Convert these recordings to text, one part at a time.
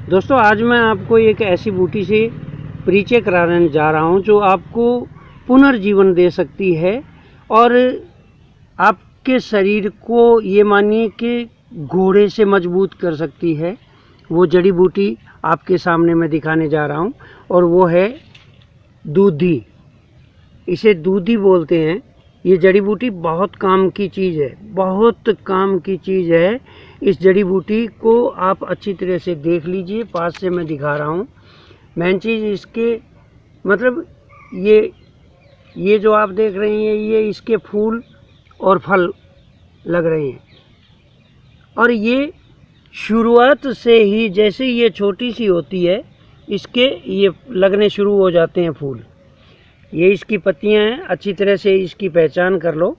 दोस्तों आज मैं आपको एक ऐसी बूटी से परिचय कराने जा रहा हूं जो आपको पुनर्जीवन दे सकती है और आपके शरीर को ये मानिए कि घोड़े से मजबूत कर सकती है। वो जड़ी बूटी आपके सामने मैं दिखाने जा रहा हूं और वो है दूधी। इसे दूधी बोलते हैं। ये जड़ी बूटी बहुत काम की चीज़ है, बहुत काम की चीज़ है। इस जड़ी बूटी को आप अच्छी तरह से देख लीजिए, पास से मैं दिखा रहा हूँ। मेन चीज़ इसके मतलब ये जो आप देख रहे हैं ये इसके फूल और फल लग रहे हैं और ये शुरुआत से ही जैसे ये छोटी सी होती है इसके ये लगने शुरू हो जाते हैं फूल। ये इसकी पत्तियां हैं, अच्छी तरह से इसकी पहचान कर लो।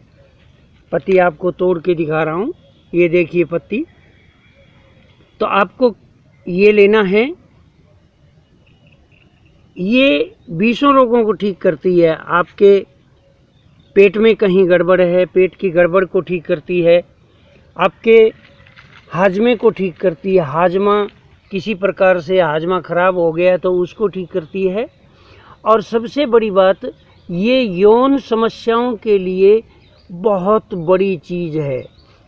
पत्ती आपको तोड़ के दिखा रहा हूँ, ये देखिए पत्ती। तो आपको ये लेना है। ये 20 रोगों को ठीक करती है। आपके पेट में कहीं गड़बड़ है, पेट की गड़बड़ को ठीक करती है। आपके हाजमे को ठीक करती है। हाजमा किसी प्रकार से हाजमा खराब हो गया तो उसको ठीक करती है। और सबसे बड़ी बात, ये यौन समस्याओं के लिए बहुत बड़ी चीज़ है।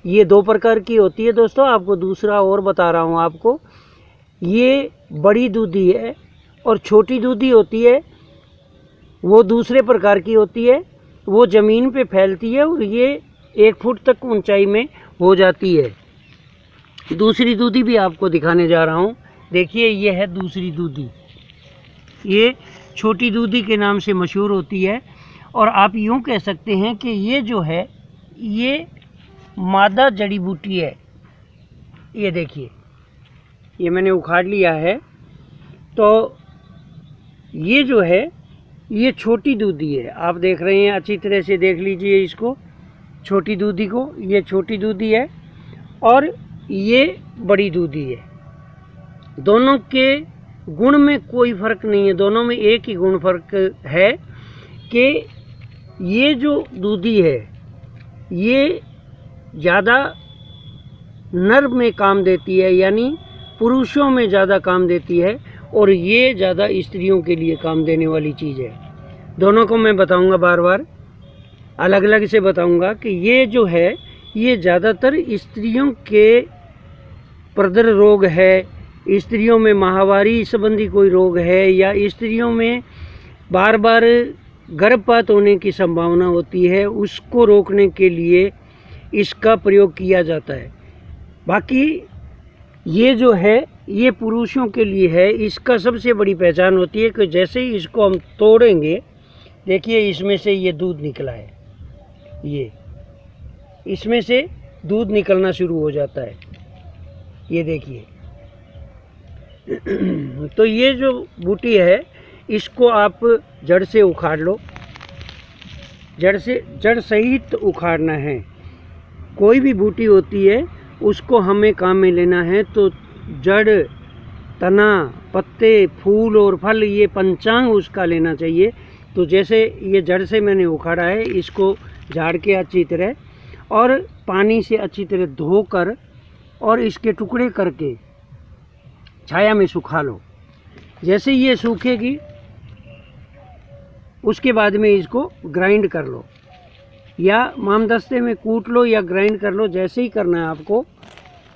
ये 2 प्रकार की होती है दोस्तों, आपको दूसरा और बता रहा हूँ आपको। ये बड़ी दूधी है और छोटी दूधी होती है, वो दूसरे प्रकार की होती है। वो ज़मीन पे फैलती है और ये 1 फुट तक ऊंचाई में हो जाती है। दूसरी दूधी भी आपको दिखाने जा रहा हूँ। देखिए ये है दूसरी दूधी। ये छोटी दूधी के नाम से मशहूर होती है और आप यूँ कह सकते हैं कि ये जो है ये मादा जड़ी बूटी है। ये देखिए, ये मैंने उखाड़ लिया है। तो ये जो है ये छोटी दूधी है। आप देख रहे हैं, अच्छी तरह से देख लीजिए इसको, छोटी दूधी को। ये छोटी दूधी है और ये बड़ी दूधी है। दोनों के गुण में कोई फ़र्क नहीं है, दोनों में एक ही गुण फ़र्क है कि ये जो दूधी है ये ज़्यादा नर में काम देती है, यानी पुरुषों में ज़्यादा काम देती है, और ये ज़्यादा स्त्रियों के लिए काम देने वाली चीज़ है। दोनों को मैं बताऊंगा, बार बार अलग अलग से बताऊंगा कि ये जो है ये ज़्यादातर स्त्रियों के प्रदर रोग है, स्त्रियों में माहवारी संबंधी कोई रोग है, या स्त्रियों में बार बार गर्भपात होने की संभावना होती है, उसको रोकने के लिए इसका प्रयोग किया जाता है। बाकी ये जो है ये पुरुषों के लिए है। इसका सबसे बड़ी पहचान होती है कि जैसे ही इसको हम तोड़ेंगे, देखिए इसमें से ये दूध निकला है, ये इसमें से दूध निकलना शुरू हो जाता है, ये देखिए। तो ये जो बूटी है इसको आप जड़ से उखाड़ लो, जड़ सहित उखाड़ना है। कोई भी बूटी होती है उसको हमें काम में लेना है तो जड़, तना, पत्ते, फूल और फल, ये पंचांग उसका लेना चाहिए। तो जैसे ये जड़ से मैंने उखाड़ा है, इसको झाड़ के अच्छी तरह और पानी से अच्छी तरह धोकर और इसके टुकड़े करके छाया में सुखा लो। जैसे ये सूखेगी उसके बाद में इसको ग्राइंड कर लो या मामदस्ते में कूट लो या ग्राइंड कर लो, जैसे ही करना है आपको।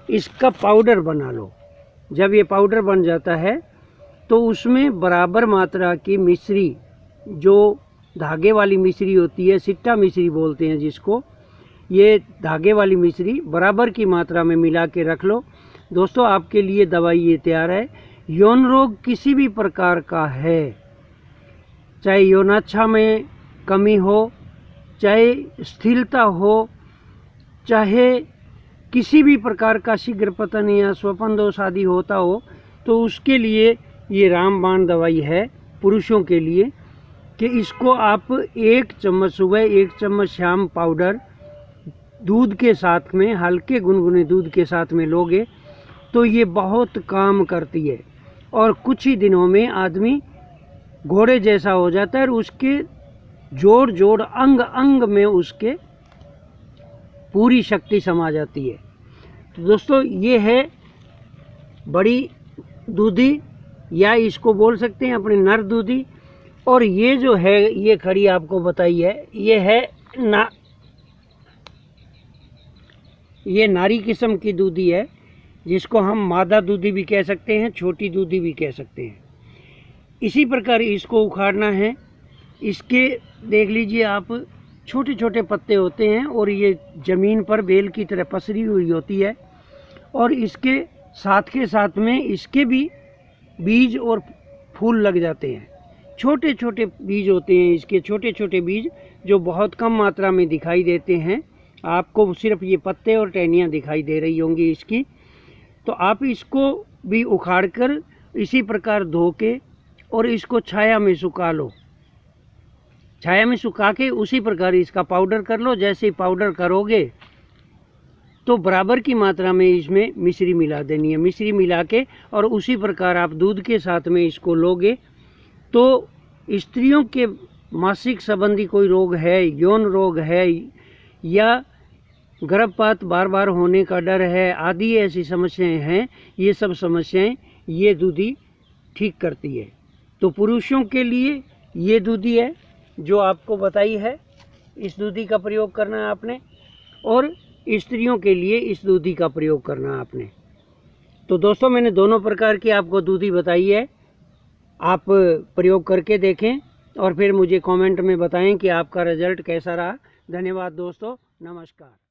इसका पाउडर बना लो। जब ये पाउडर बन जाता है तो उसमें बराबर मात्रा की मिश्री, जो धागे वाली मिश्री होती है, सिट्टा मिश्री बोलते हैं जिसको, ये धागे वाली मिश्री बराबर की मात्रा में मिला के रख लो। दोस्तों आपके लिए दवाई ये तैयार है। यौन रोग किसी भी प्रकार का है, चाहे यौनाच्छा में कमी हो, चाहे स्थिरता हो, चाहे किसी भी प्रकार का शीघ्र पतन या स्वपन दोष आदि होता हो, तो उसके लिए ये रामबाण दवाई है पुरुषों के लिए। कि इसको आप 1 चम्मच सुबह, 1 चम्मच शाम पाउडर दूध के साथ में, हल्के गुनगुने दूध के साथ में लोगे तो ये बहुत काम करती है और कुछ ही दिनों में आदमी घोड़े जैसा हो जाता है और उसके जोड़ जोड़, अंग अंग में उसके पूरी शक्ति समा जाती है। तो दोस्तों ये है बड़ी दूधी या इसको बोल सकते हैं अपने नर दूधी। और ये जो है ये खड़ी आपको बताई है, ये है ये नारी किस्म की दूधी है, जिसको हम मादा दूधी भी कह सकते हैं, छोटी दूधी भी कह सकते हैं। इसी प्रकार इसको उखाड़ना है। इसके देख लीजिए आप, छोटे छोटे पत्ते होते हैं और ये ज़मीन पर बेल की तरह पसरी हुई होती है। और इसके साथ के साथ में इसके भी बीज और फूल लग जाते हैं। छोटे छोटे बीज होते हैं इसके, छोटे छोटे बीज जो बहुत कम मात्रा में दिखाई देते हैं। आपको सिर्फ ये पत्ते और टहनियाँ दिखाई दे रही होंगी इसकी। तो आप इसको भी उखाड़ कर इसी प्रकार धो के और इसको छाया में सुखा लो। छाया में सुखा के उसी प्रकार इसका पाउडर कर लो। जैसे ही पाउडर करोगे तो बराबर की मात्रा में इसमें मिश्री मिला देनी है। मिश्री मिला के और उसी प्रकार आप दूध के साथ में इसको लोगे तो स्त्रियों के मासिक संबंधी कोई रोग है, यौन रोग है या गर्भपात बार बार होने का डर है आदि ऐसी समस्याएं हैं, ये सब समस्याएं ये दूधी ठीक करती है। तो पुरुषों के लिए ये दूधी है जो आपको बताई है, इस दूधी का प्रयोग करना है आपने। और स्त्रियों के लिए इस दूधी का प्रयोग करना है आपने। तो दोस्तों मैंने दोनों प्रकार की आपको दूधी बताई है, आप प्रयोग करके देखें और फिर मुझे कमेंट में बताएं कि आपका रिजल्ट कैसा रहा। धन्यवाद दोस्तों, नमस्कार।